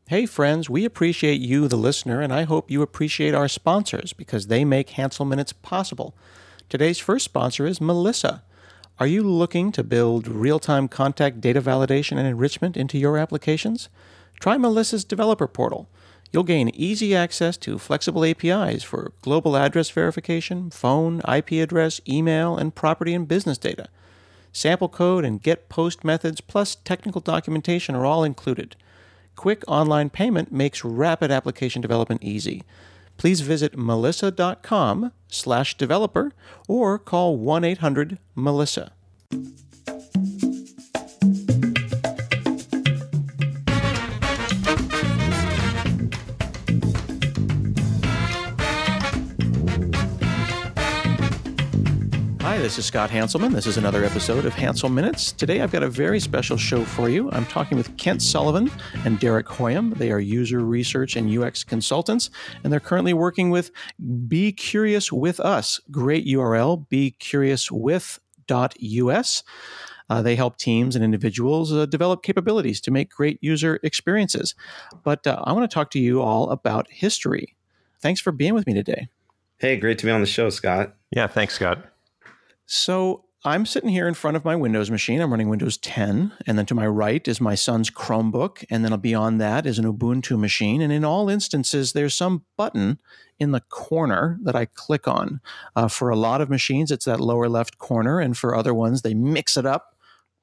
Hey friends, we appreciate you, the listener, and I hope you appreciate our sponsors because they make Hansel Minutes possible. Today's first sponsor is Melissa. Are you looking to build real-time contact data validation and enrichment into your applications? Try Melissa's developer portal. You'll gain easy access to flexible APIs for global address verification, phone, IP address, email, and property and business data. Sample code and get post methods plus technical documentation are all included. Quick online payment makes rapid application development easy. Please visit melissa.com/developer or call 1-800-MELISSA. Hi, this is Scott Hanselman. This is another episode of Hansel Minutes. Today I've got a very special show for you. I'm talking with Kent Sullivan and Derek Hoiem. They are user research and UX consultants, and they're currently working with Be Curious With Us. Great URL, becuriouswith.us. They help teams and individuals develop capabilities to make great user experiences. But I want to talk to you all about history. Thanks for being with me today. Hey, great to be on the show, Scott. Yeah, thanks, Scott. So I'm sitting here in front of my Windows machine. I'm running Windows 10. And then to my right is my son's Chromebook. And then beyond that is an Ubuntu machine. And in all instances, there's some button in the corner that I click on. For a lot of machines, it's that lower left corner. And for other ones, they mix it up,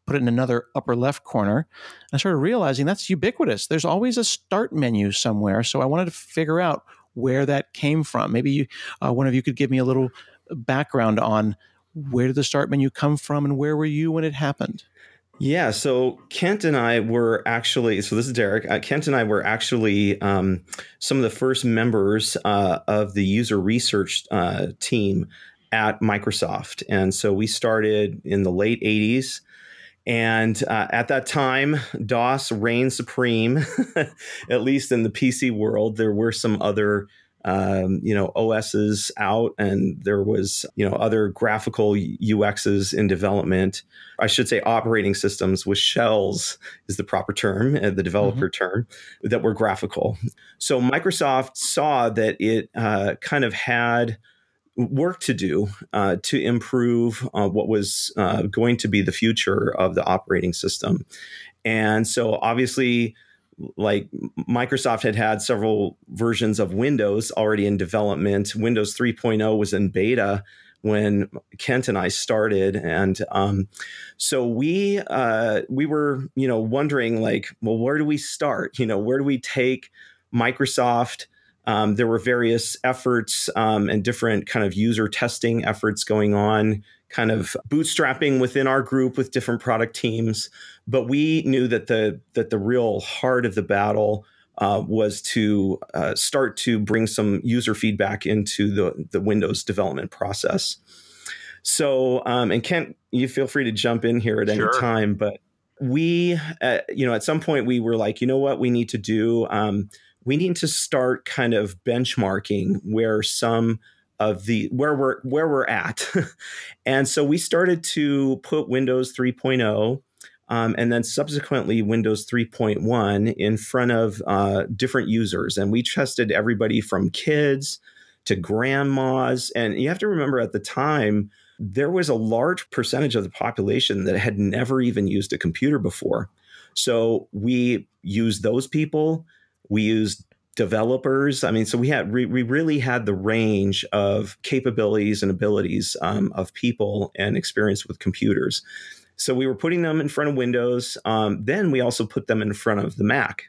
put it in another upper left corner. I started realizing that's ubiquitous. There's always a start menu somewhere. So I wanted to figure out where that came from. Maybe one of you could give me a little background on where did the start menu come from and where were you when it happened? Yeah, so Kent and I were actually, so this is Derek, Kent and I were actually some of the first members of the user research team at Microsoft. And so we started in the late 80s. And at that time, DOS reigned supreme, at least in the PC world. There were some other OSs out, and there was, other graphical UXs in development. I should say operating systems with shells is the proper term, the developer term, that were graphical. So Microsoft saw that it kind of had work to do to improve what was going to be the future of the operating system. And so obviously, like Microsoft had several versions of Windows already in development. Windows 3.0 was in beta when Kent and I started. And so we were, wondering like, well, where do we start? Where do we take Microsoft? There were various efforts and different kind of user testing efforts going on, kind of bootstrapping within our group with different product teams. But we knew that the real heart of the battle was to start to bring some user feedback into the Windows development process. So, and Kent, you feel free to jump in here at any time. But we, at some point we were like, you know what we need to do? We need to start kind of benchmarking where we're at. And so we started to put Windows 3.0 and then subsequently Windows 3.1 in front of different users. And we tested everybody from kids to grandmas. And you have to remember at the time, there was a large percentage of the population that had never even used a computer before. So we used those people. We used developers. I mean, so we really had the range of capabilities and abilities of people and experience with computers. So we were putting them in front of Windows. Then we also put them in front of the Mac.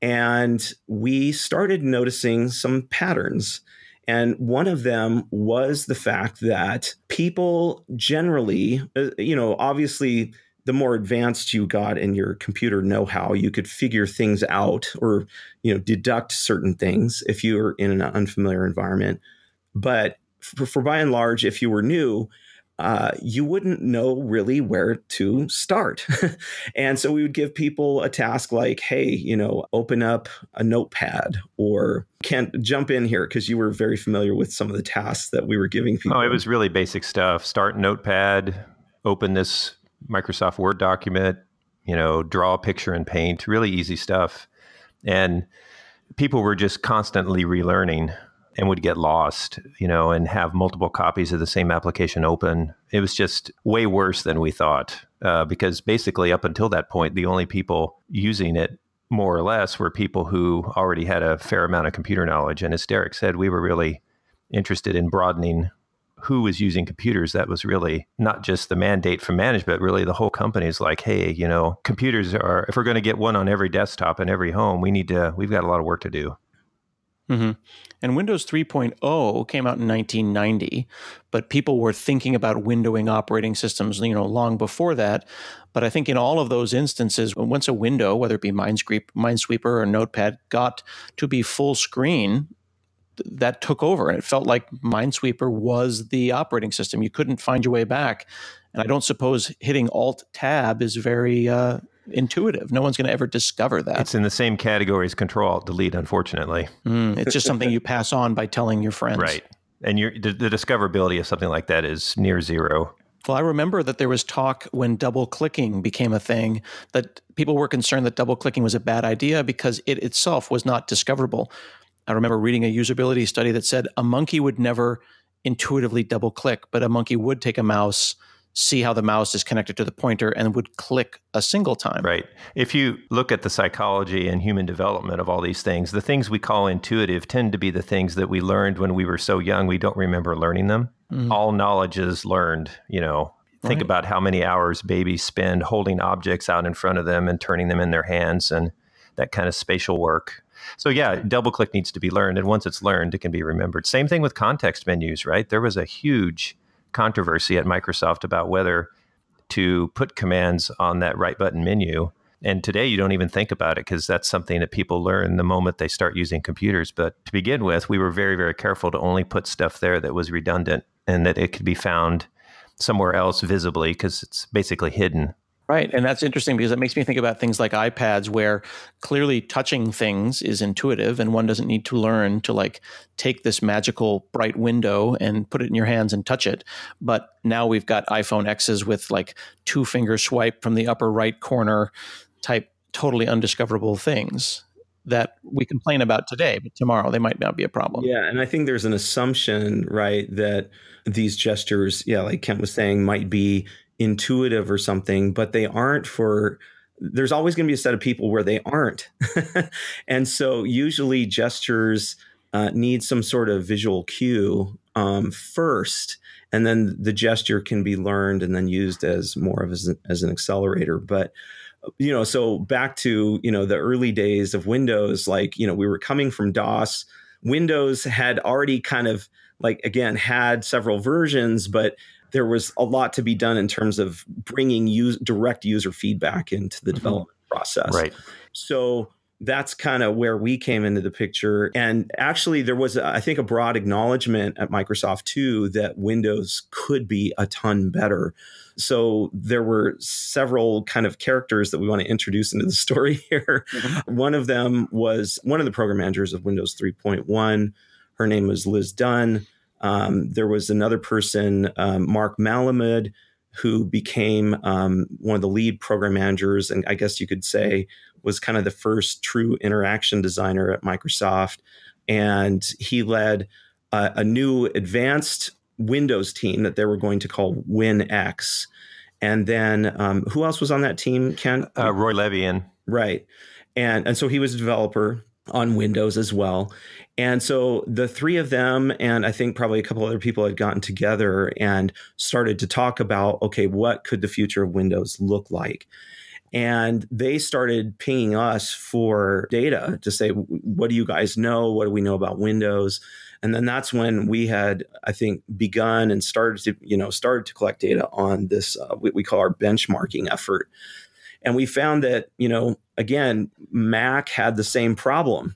And we started noticing some patterns. And one of them was the fact that people generally, obviously, the more advanced you got in your computer know-how, you could figure things out or, deduct certain things if you were in an unfamiliar environment. But for by and large, if you were new, you wouldn't know really where to start. And so we would give people a task like, hey, open up a notepad, or can't jump in here because you were very familiar with some of the tasks that we were giving people. Oh, it was really basic stuff. Start Notepad, open this Microsoft Word document, draw a picture in Paint, really easy stuff. And people were just constantly relearning and would get lost, and have multiple copies of the same application open. It was just way worse than we thought, because basically up until that point, the only people using it more or less were people who already had a fair amount of computer knowledge. And as Derek said, we were really interested in broadening who was using computers. That was really not just the mandate from management, really the whole company is like, hey, computers are, if we're going to get one on every desktop in every home, we've got a lot of work to do. Mm-hmm. And Windows 3.0 came out in 1990, but people were thinking about windowing operating systems, long before that. But I think in all of those instances, once a window, whether it be Minesweeper or Notepad, got to be full screen, that took over. And it felt like Minesweeper was the operating system. You couldn't find your way back. And I don't suppose hitting Alt-Tab is very intuitive. No one's going to ever discover that. It's in the same category as Control-Alt-Delete, unfortunately. It's just something you pass on by telling your friends. Right. And the discoverability of something like that is near zero. Well, I remember that there was talk when double-clicking became a thing that people were concerned that double-clicking was a bad idea because it itself was not discoverable. I remember reading a usability study that said a monkey would never intuitively double-click, but a monkey would take a mouse, see how the mouse is connected to the pointer, and would click a single time. Right. If you look at the psychology and human development of all these things, the things we call intuitive tend to be the things that we learned when we were so young, we don't remember learning them. Mm-hmm. All knowledge is learned, Think about how many hours babies spend holding objects out in front of them and turning them in their hands and that kind of spatial work. So yeah, double-click needs to be learned. And once it's learned, it can be remembered. Same thing with context menus, right? There was a huge controversy at Microsoft about whether to put commands on that right button menu. And today you don't even think about it because that's something that people learn the moment they start using computers. But to begin with, we were very, very careful to only put stuff there that was redundant and that it could be found somewhere else visibly because it's basically hidden. Right. And that's interesting because it makes me think about things like iPads where clearly touching things is intuitive and one doesn't need to learn to take this magical bright window and put it in your hands and touch it. But now we've got iPhone X's with 2-finger swipe from the upper right corner type totally undiscoverable things that we complain about today, but tomorrow they might not be a problem. Yeah. And I think there's an assumption, right, that these gestures, like Kent was saying, might be intuitive or something, but they aren't there's always going to be a set of people where they aren't. And so usually gestures need some sort of visual cue first, and then the gesture can be learned and then used as more of as an accelerator. But so back to, the early days of Windows, we were coming from DOS. Windows had already kind of again, had several versions, but there was a lot to be done in terms of bringing direct user feedback into the development process. Right. So that's kind of where we came into the picture. And actually, there was, I think, a broad acknowledgement at Microsoft, too, that Windows could be a ton better. So there were several kind of characters that we want to introduce into the story here. Mm-hmm. One of them was one of the program managers of Windows 3.1. Her name was Liz Dunn. There was another person, Mark Malamud, who became one of the lead program managers, and I guess you could say was kind of the first true interaction designer at Microsoft. And he led a new advanced Windows team that they were going to call WinX. And then who else was on that team, Ken? Roy Levian. Right. And so he was a developer on Windows as well. And so the three of them, and I think probably a couple other people, had gotten together and started to talk about, okay, what could the future of Windows look like? And they started pinging us for data to say, what do you guys know? What do we know about Windows? And then that's when we had, I think, begun and started to collect data on this, what we call our benchmarking effort. And we found that, again, Mac had the same problem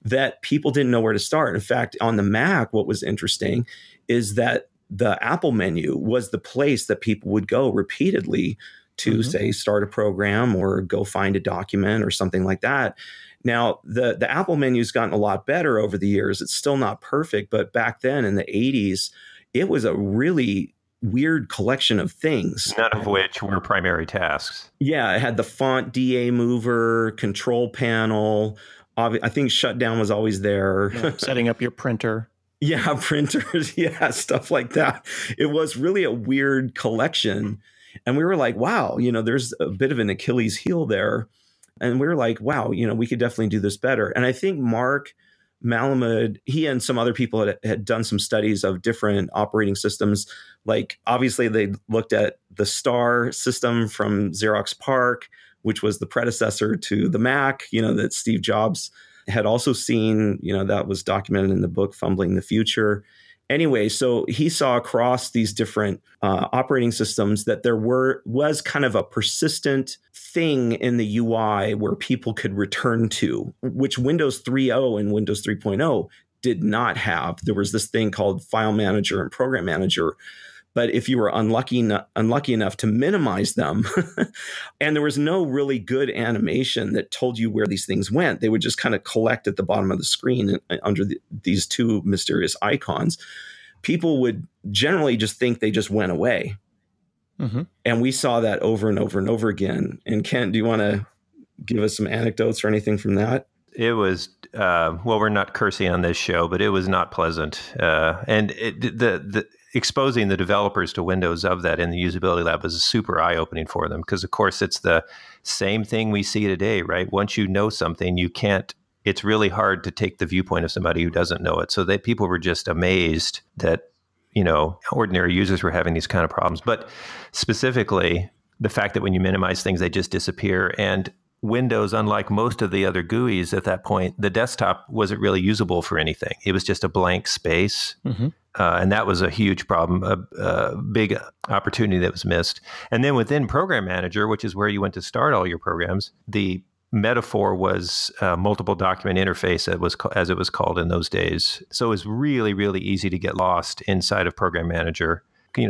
that people didn't know where to start. In fact, on the Mac, what was interesting is that the Apple menu was the place that people would go repeatedly to, say, start a program or go find a document or something like that. Now, the Apple menu's gotten a lot better over the years. It's still not perfect, but back then in the 80s, it was a really weird collection of things. None of which were primary tasks. Yeah, it had the font DA mover, control panel. I think shutdown was always there. Yeah, setting up your printer. Yeah, printers. Yeah, stuff like that. It was really a weird collection. And we were like, wow, there's a bit of an Achilles heel there. And we were like, wow, we could definitely do this better. And I think Mark Malamud, he and some other people had done some studies of different operating systems. Like, obviously, they looked at the Star system from Xerox PARC, which was the predecessor to the Mac, that Steve Jobs had also seen, that was documented in the book, Fumbling the Future. Anyway, so he saw across these different operating systems that there was kind of a persistent thing in the UI where people could return to, which Windows 3.0 and Windows 3.0 did not have. There was this thing called File Manager and Program Manager. But if you were unlucky enough to minimize them, and there was no really good animation that told you where these things went, they would just kind of collect at the bottom of the screen under these two mysterious icons. People would generally just think they just went away. Mm-hmm. And we saw that over and over and over again. And Kent, do you want to give us some anecdotes or anything from that? It was, well, we're not cursing on this show, but it was not pleasant. And the exposing the developers to Windows of that in the usability lab was super eye-opening for them, because of course it's the same thing we see today, right? Once you know something, it's really hard to take the viewpoint of somebody who doesn't know it. So that people were just amazed that, ordinary users were having these kind of problems. But specifically, the fact that when you minimize things, they just disappear. And Windows, unlike most of the other GUIs at that point, the desktop wasn't really usable for anything. It was just a blank space. Mm-hmm. And that was a huge problem, a big opportunity that was missed. And then within Program Manager, which is where you went to start all your programs, the metaphor was multiple document interface, as it was called in those days. So it was really, really easy to get lost inside of Program Manager.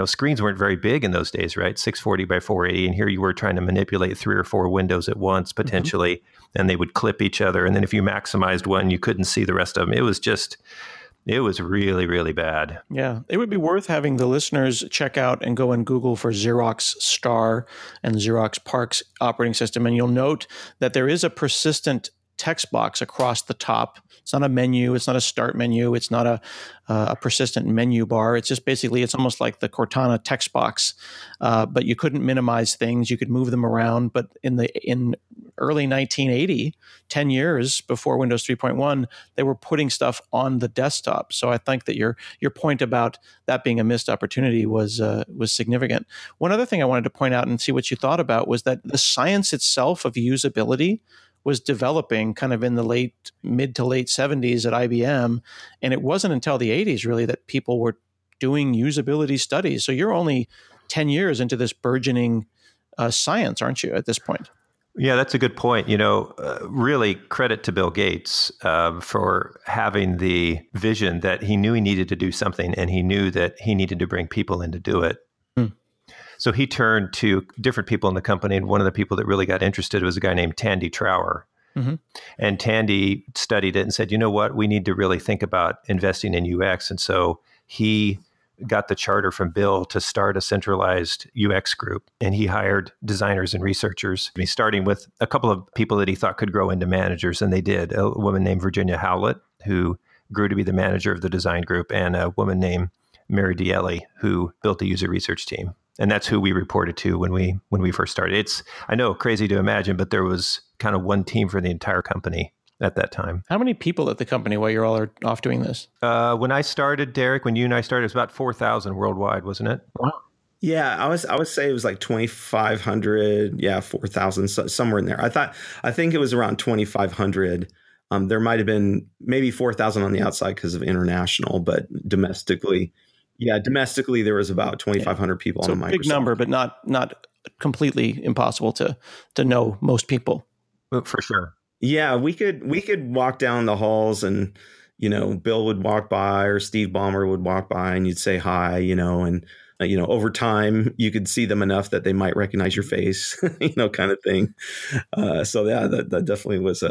Screens weren't very big in those days, right? 640 by 480. And here you were trying to manipulate 3 or 4 windows at once, potentially, mm-hmm. and they would clip each other. And then if you maximized one, you couldn't see the rest of them. It was really, really bad. Yeah. It would be worth having the listeners check out and go and Google for Xerox Star and Xerox PARC's operating system. And you'll note that there is a persistent text box across the top. It's not a menu. It's not a start menu. It's not a persistent menu bar. It's just basically, it's almost like the Cortana text box. But you couldn't minimize things. You could move them around. But in early 1980, 10 years before Windows 3.1, they were putting stuff on the desktop. So I think that your point about that being a missed opportunity was significant. One other thing I wanted to point out and see what you thought about was that the science itself of usability was developing kind of in the mid to late 70s at IBM. And it wasn't until the 80s really that people were doing usability studies. So you're only 10 years into this burgeoning science, aren't you, at this point? Yeah, that's a good point. Really credit to Bill Gates for having the vision that he knew he needed to do something, and he knew that he needed to bring people in to do it. So he turned to different people in the company, and one of the people that really got interested was a guy named Tandy Trower. Mm-hmm. And Tandy studied it and said, you know what, we need to really think about investing in UX. And so he got the charter from Bill to start a centralized UX group, and he hired designers and researchers. He's starting with a couple of people that he thought could grow into managers, and they did. A woman named Virginia Howlett, who grew to be the manager of the design group, and a woman named Mary Dielli, who built the user research team. And that's who we reported to when we first started. It's, I know, crazy to imagine, but there was kind of one team for the entire company at that time. How many people at the company while you all are off doing this? When I started, Derek, when you and I started, it was about 4,000 worldwide, wasn't it? Wow. Yeah, I would say it was like 2,500. Yeah, 4,000, somewhere in there. I think it was around 2,500. There might have been maybe 4,000 on the outside because of international, but domestically. Yeah, domestically, there was about 2,500 people on Microsoft. So a big number, but not completely impossible to know most people. For sure. Yeah, we could walk down the halls and, Bill would walk by or Steve Ballmer would walk by and you'd say hi, and, over time you could see them enough that they might recognize your face, kind of thing. So yeah, that definitely was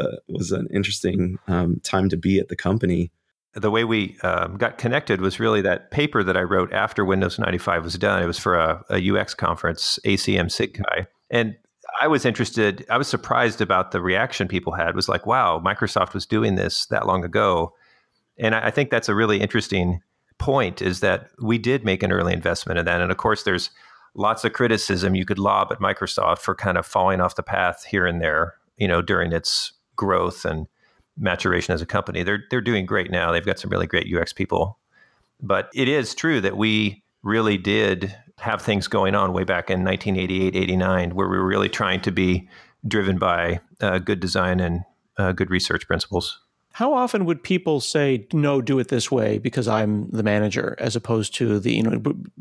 an interesting time to be at the company. the way we got connected was really that paper that I wrote after Windows 95 was done. It was for a UX conference, ACM SIGCHI. And I was surprised about the reaction people had. It was like, wow, Microsoft was doing this that long ago. And I think that's a really interesting point, is that we did make an early investment in that. And of course, there's lots of criticism you could lob at Microsoft for kind of falling off the path here and there, during its growth and maturation as a company. They're doing great now. They've got some really great UX people. But it is true that we really did have things going on way back in 1988, 89, where we were really trying to be driven by good design and good research principles. How often would people say, no, do it this way because I'm the manager, as opposed to the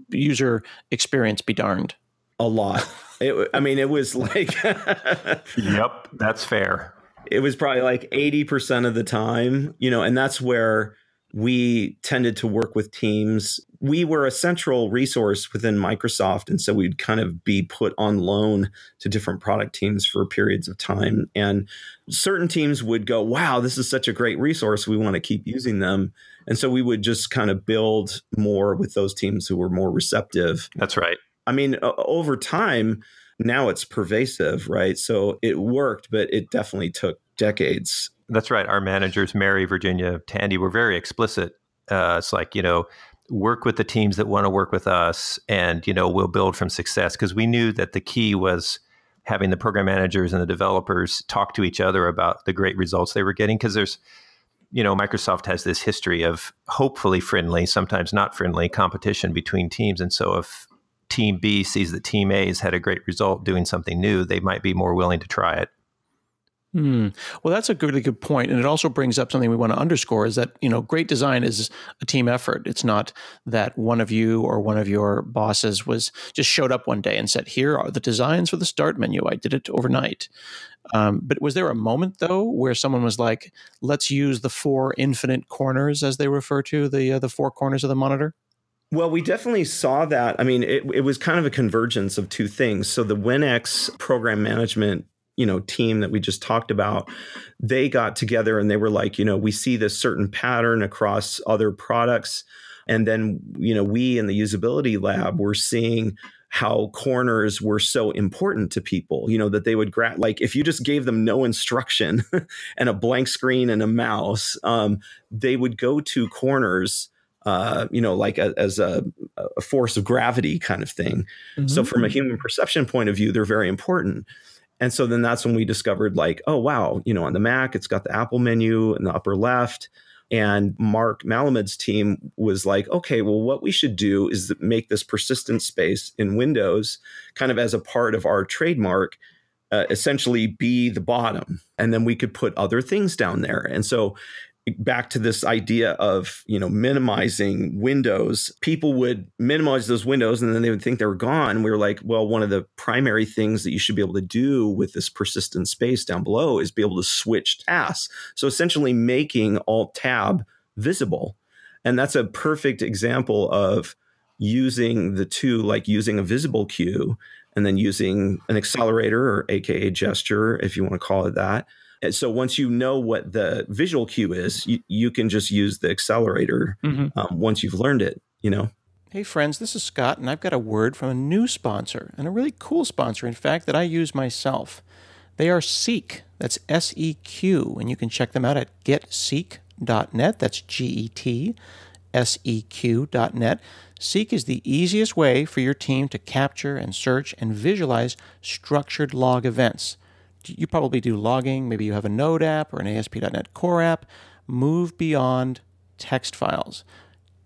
user experience be darned? A lot. It was like... Yep, that's fair. It was probably like 80% of the time, and that's where we tended to work with teams. We were a central resource within Microsoft, and so we'd kind of be put on loan to different product teams for periods of time. And certain teams would go, wow, this is such a great resource. We want to keep using them. And so we would just kind of build more with those teams who were more receptive. That's right. Over time, now it's pervasive, right? So it worked, but it definitely took decades. That's right. Our managers, Mary, Virginia, Tandy, were very explicit. It's like, work with the teams that want to work with us, and, we'll build from success. Because we knew that the key was having the program managers and the developers talk to each other about the great results they were getting. Because there's, Microsoft has this history of hopefully friendly, sometimes not friendly competition between teams. And so if Team B sees that Team A has had a great result doing something new, they might be more willing to try it. Well, that's a really good point. And it also brings up something we want to underscore, is that, great design is a team effort. It's not that one of you or one of your bosses just showed up one day and said, here are the designs for the start menu. I did it overnight. But was there a moment, though, where someone was like, let's use the 4 infinite corners, as they refer to the 4 corners of the monitor? Well, we definitely saw that. It was kind of a convergence of two things. So the WinX program management team that we just talked about, they got together and they were like, we see this certain pattern across other products. And then, we in the usability lab were seeing how corners were so important to people, that they would like if you just gave them no instruction and a blank screen and a mouse, they would go to corners, like as a force of gravity kind of thing. Mm-hmm. So from a human perception point of view, they're very important. And so then that's when we discovered, like, oh, wow, on the Mac, it's got the Apple menu in the upper left. And Mark Malamud's team was like, okay, well, what we should do is make this persistent space in Windows kind of as a part of our trademark, essentially be the bottom. And then we could put other things down there. And so back to this idea of, minimizing windows, people would minimize those windows and then they would think they were gone. We were like, well, one of the primary things that you should be able to do with this persistent space down below is be able to switch tasks. So essentially making Alt Tab visible. And that's a perfect example of using the two, like using a visible cue and then using an accelerator, or AKA gesture, if you want to call it that. And so once you know what the visual cue is, you can just use the accelerator once you've learned it, Hey, friends, this is Scott, and I've got a word from a new sponsor, and a really cool sponsor, in fact, that I use myself. They are Seek. That's SEQ, and you can check them out at getseek.net. That's GET, SEQ.net. Seek is the easiest way for your team to capture and search and visualize structured log events. You probably do logging. Maybe you have a Node app or an ASP.NET Core app. Move beyond text files.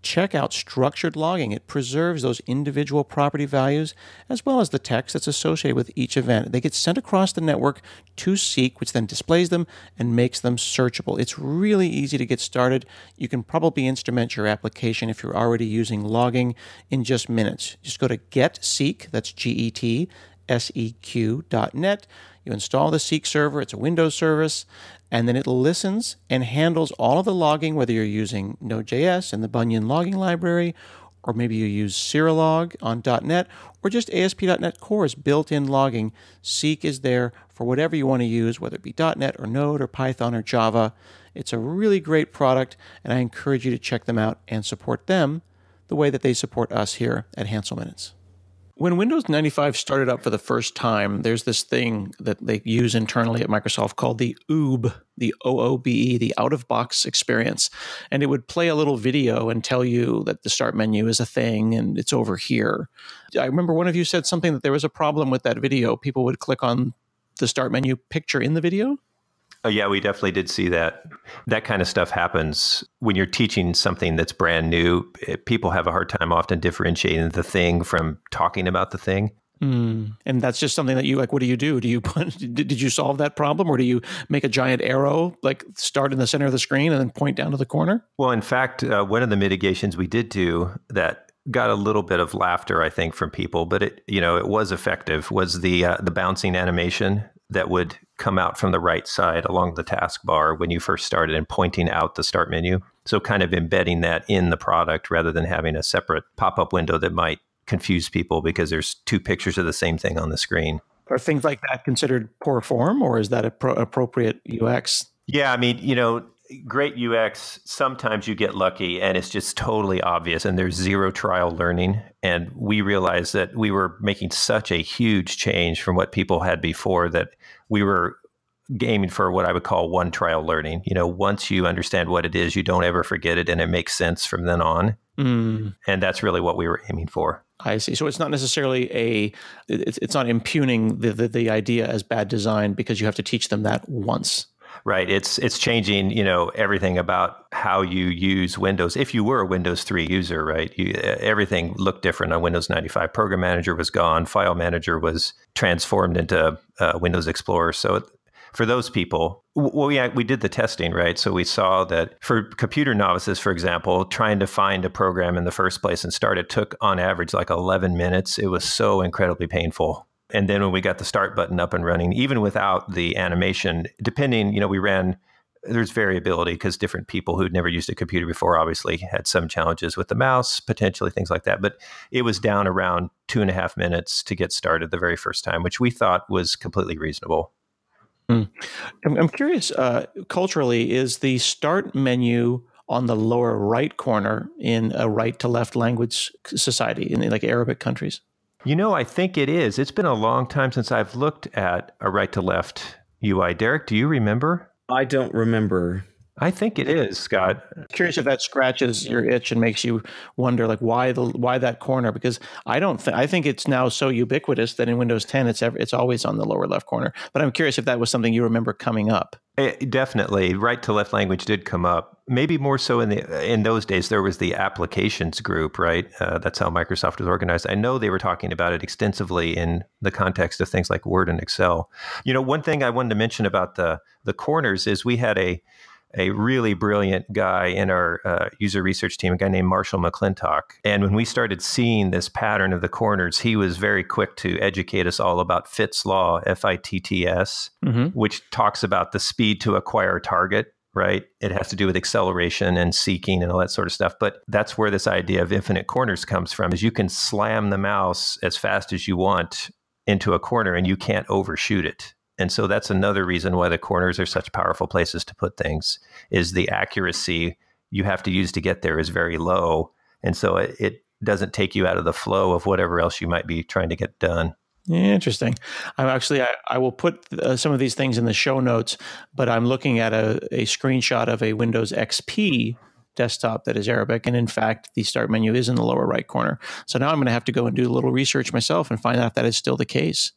Check out structured logging. It preserves those individual property values as well as the text that's associated with each event. They get sent across the network to Seek, which then displays them and makes them searchable. It's really easy to get started. You can probably instrument your application if you're already using logging in just minutes. Just go to getseek, that's GET, SEQ.net. You install the Seek server. It's a Windows service, and then it listens and handles all of the logging, whether you're using Node.js and the Bunyan logging library, or maybe you use Serilog on .NET, or just ASP.NET Core's built-in logging. Seek is there for whatever you want to use, whether it be .NET or Node or Python or Java. It's a really great product, and I encourage you to check them out and support them the way that they support us here at Hansel Minutes. When Windows 95 started up for the first time, there's this thing that they use internally at Microsoft called the OOBE, the OOBE, the out-of-box experience. And it would play a little video and tell you that the start menu is a thing and it's over here. I remember one of you said something that there was a problem with that video. People would click on the start menu picture in the video. Oh, yeah, we definitely did see that. That kind of stuff happens when you're teaching something that's brand new. People have a hard time often differentiating the thing from talking about the thing. And that's just something that you like. What do? Did you solve that problem, or do you make a giant arrow, like start in the center of the screen and then point down to the corner? Well, in fact, one of the mitigations we did do that got a little bit of laughter, I think, from people, but it was effective, was the bouncing animation that would come out from the right side along the taskbar when you first started and pointing out the start menu. So kind of embedding that in the product rather than having a separate pop-up window that might confuse people because there's two pictures of the same thing on the screen. Are things like that considered poor form, or is that appropriate UX? Yeah, I mean, great UX, sometimes you get lucky and it's just totally obvious and there's zero trial learning. And we realized that we were making such a huge change from what people had before that we were aiming for what I would call one trial learning. Once you understand what it is, you don't ever forget it and it makes sense from then on. And that's really what we were aiming for. I see. So it's not necessarily it's not impugning the idea as bad design because you have to teach them that once. Right. It's changing, everything about how you use Windows. If you were a Windows 3 user, right, everything looked different on Windows 95. Program Manager was gone. File Manager was transformed into Windows Explorer. So for those people, we did the testing, right? So we saw that for computer novices, for example, trying to find a program in the first place and start it took on average like 11 minutes. It was so incredibly painful. And then when we got the start button up and running, even without the animation, depending, there's variability because different people who'd never used a computer before obviously had some challenges with the mouse, potentially things like that. But it was down around 2.5 minutes to get started the very first time, which we thought was completely reasonable. I'm curious, culturally, is the start menu on the lower right corner in a right to left language society in like Arabic countries? I think it is. It's been a long time since I've looked at a right-to-left UI. Derek, do you remember? I don't remember. I think it is, Scott. I'm curious if that scratches your itch and makes you wonder, like, why that corner? Because I think it's now so ubiquitous that in Windows 10 it's always on the lower left corner. But I'm curious if that was something you remember coming up. Definitely, right to left language did come up. Maybe more so in those days. There was the applications group, right? That's how Microsoft was organized. I know they were talking about it extensively in the context of things like Word and Excel. One thing I wanted to mention about the corners is we had a really brilliant guy in our user research team, a guy named Marshall McClintock. And when we started seeing this pattern of the corners, he was very quick to educate us all about Fitts law, FITTS, which talks about the speed to acquire a target, right? It has to do with acceleration and seeking and all that sort of stuff. But that's where this idea of infinite corners comes from, is you can slam the mouse as fast as you want into a corner and you can't overshoot it. And so that's another reason why the corners are such powerful places to put things, is the accuracy you have to use to get there is very low. And so it doesn't take you out of the flow of whatever else you might be trying to get done. Interesting. I will put some of these things in the show notes, but I'm looking at a screenshot of a Windows XP desktop that is Arabic. And in fact, the start menu is in the lower right corner. So now I'm going to have to go and do a little research myself and find out if that is still the case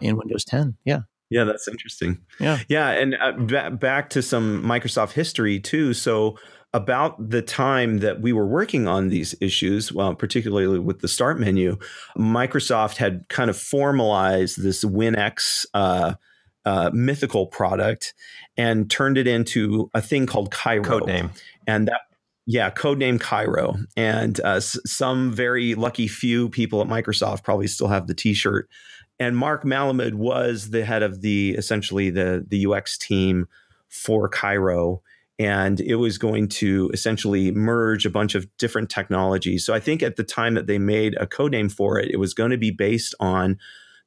in Windows 10. Yeah. Yeah, that's interesting. Yeah. Yeah. And back to some Microsoft history, too. So about the time that we were working on these issues, well, particularly with the start menu, Microsoft had kind of formalized this WinX mythical product and turned it into a thing called Cairo. Codename. And that, codename Cairo. And some very lucky few people at Microsoft probably still have the T-shirt. And Mark Malamud was the head of essentially the UX team for Cairo. And it was going to essentially merge a bunch of different technologies. So I think at the time that they made a codename for it, it was going to be based on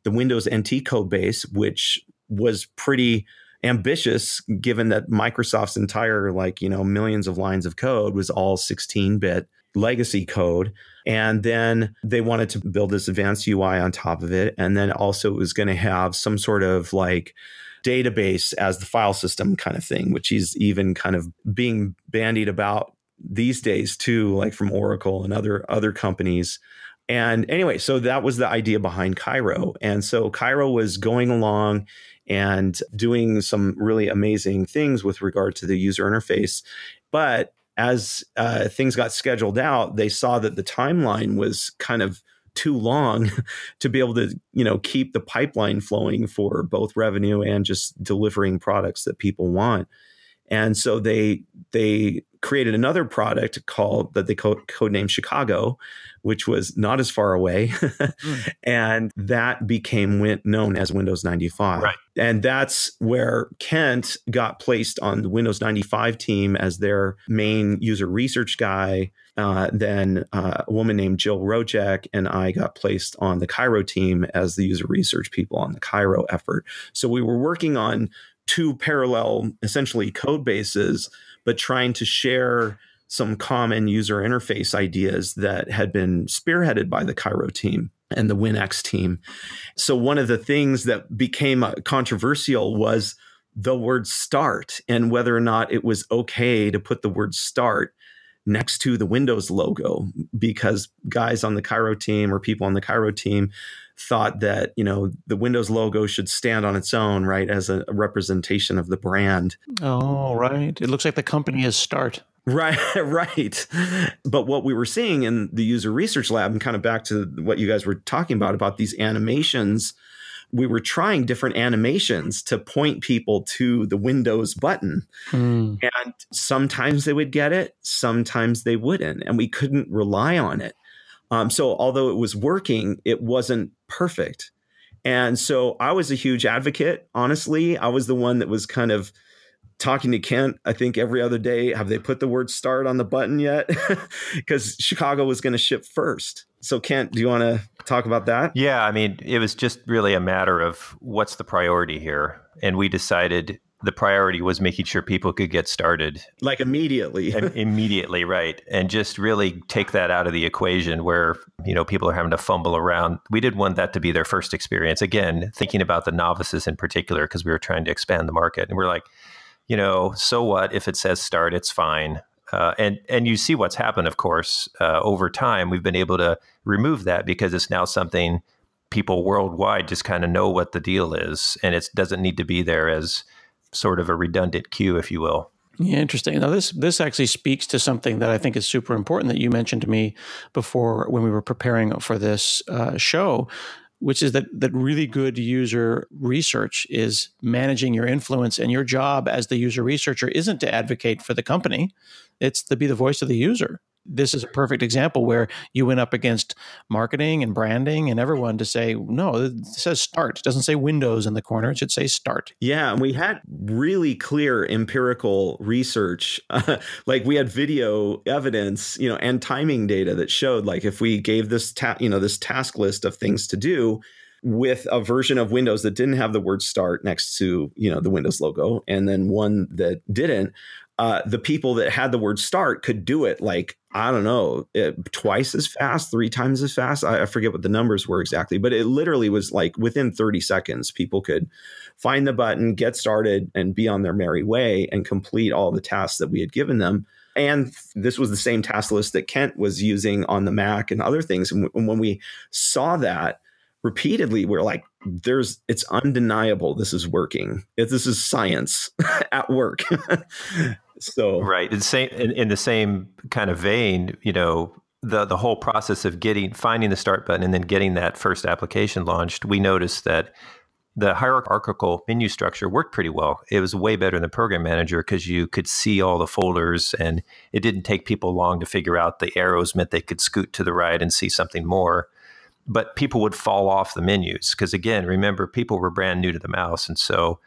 the Windows NT code base, which was pretty ambitious, given that Microsoft's entire, millions of lines of code was all 16-bit legacy code. And then they wanted to build this advanced UI on top of it. And then also it was going to have some sort of database as the file system kind of thing, which is even kind of being bandied about these days too, like from Oracle and other companies. And anyway, so that was the idea behind Cairo. And so Cairo was going along and doing some really amazing things with regard to the user interface. But as things got scheduled out, they saw that the timeline was kind of too long to be able to, keep the pipeline flowing for both revenue and just delivering products that people want. And so they created another product that they codenamed Chicago, which was not as far away. And that became known as Windows 95. Right. And that's where Kent got placed on the Windows 95 team as their main user research guy. Then a woman named Jill Rojek and I got placed on the Cairo team as the user research people on the Cairo effort. So we were working on two parallel, essentially, code bases, but trying to share some common user interface ideas that had been spearheaded by the Cairo team and the WinX team. So one of the things that became controversial was the word start and whether or not it was okay to put the word start next to the Windows logo, because guys on the Cairo team or people on the Cairo team thought that, the Windows logo should stand on its own, right, as a representation of the brand. Oh, right. It looks like the company is Start. Right, right. But what we were seeing in the user research lab, and kind of back to what you guys were talking about these animations, we were trying different animations to point people to the Windows button. And sometimes they would get it, sometimes they wouldn't, and we couldn't rely on it. So although it was working, it wasn't perfect. And so I was a huge advocate. Honestly, I was the one that was kind of talking to Kent, I think every other day, have they put the word start on the button yet? Because Chicago was going to ship first. So Kent, do you want to talk about that? Yeah, I mean, it was just really a matter of what's the priority here. And we decided the priority was making sure people could get started. Like immediately. Immediately, right. And just really take that out of the equation where, people are having to fumble around. We didn't want that to be their first experience. Again, thinking about the novices in particular, because we were trying to expand the market. And we're like, so what if it says start, it's fine. And you see what's happened, of course, over time. We've been able to remove that because it's now something people worldwide just kind of know what the deal is. And it doesn't need to be there as sort of a redundant cue, if you will. Yeah, interesting. Now, this actually speaks to something that I think is super important that you mentioned to me before when we were preparing for this show, which is that really good user research is managing your influence, and your job as the user researcher isn't to advocate for the company. It's to be the voice of the user. This is a perfect example where you went up against marketing and branding and everyone to say, no, it says start. It doesn't say Windows in the corner. It should say start. Yeah. And we had really clear empirical research. We had video evidence, and timing data that showed if we gave this, this task list of things to do with a version of Windows that didn't have the word start next to, the Windows logo, and then one that didn't, the people that had the word start could do it twice as fast, 3 times as fast. I forget what the numbers were exactly, but it literally was within 30 seconds, people could find the button, get started, and be on their merry way and complete all the tasks that we had given them. And this was the same task list that Kent was using on the Mac and other things. And when we saw that repeatedly, we're like, it's undeniable this is working. This is science at work. So right. In the same kind of vein, the whole process of finding the start button and then getting that first application launched, we noticed that the hierarchical menu structure worked pretty well. It was way better than Program Manager because you could see all the folders, and it didn't take people long to figure out the arrows meant they could scoot to the right and see something more. But people would fall off the menus because, again, remember, people were brand new to the mouse. And so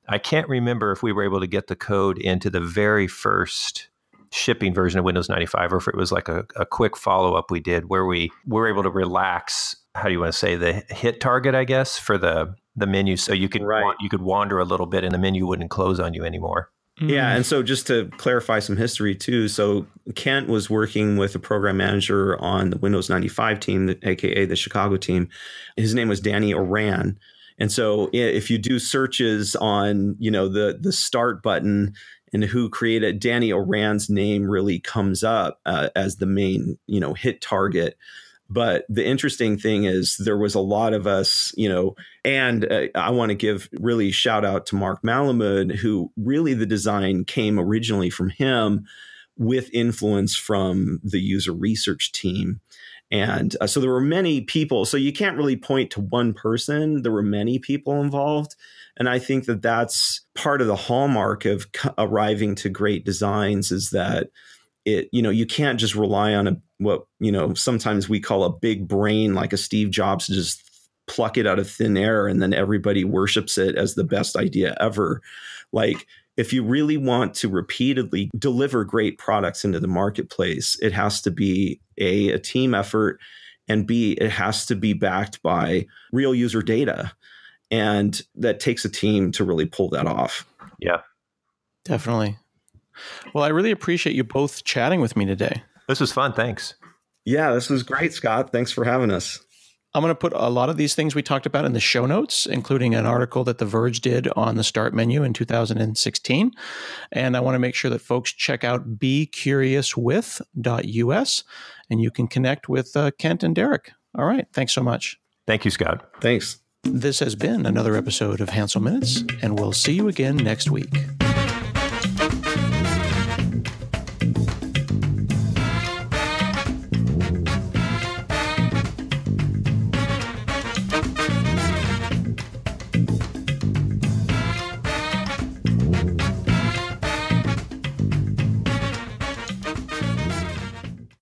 I can't remember if we were able to get the code into the very first shipping version of Windows 95, or if it was a quick follow-up we did where we were able to relax, how do you want to say, the hit target, I guess, for the the menu so you could you could wander a little bit and the menu wouldn't close on you anymore. Yeah, and so just to clarify some history too, so Kent was working with a program manager on the Windows 95 team, aka the Chicago team. His name was Danny Oran. And so if you do searches on, the start button and who created, Danny Oran's name really comes up as the main, hit target. But the interesting thing is there was a lot of us, and I want to give really shout out to Mark Malamud, who really the design came originally from him with influence from the user research team. And so there were many people. So you can't really point to one person. There were many people involved. And I think that that's part of the hallmark of arriving to great designs is that you can't just rely on what sometimes we call a big brain like a Steve Jobs to just pluck it out of thin air and then everybody worships it as the best idea ever. Like if you really want to repeatedly deliver great products into the marketplace, it has to be a team effort, and B, it has to be backed by real user data. And that takes a team to really pull that off. Yeah, definitely. Well, I really appreciate you both chatting with me today. This was fun. Thanks. Yeah, this was great, Scott. Thanks for having us. I'm going to put a lot of these things we talked about in the show notes, including an article that The Verge did on the Start menu in 2016. And I want to make sure that folks check out becuriouswith.us, and you can connect with Kent and Derek. All right. Thanks so much. Thank you, Scott. Thanks. This has been another episode of Hansel Minutes, and we'll see you again next week.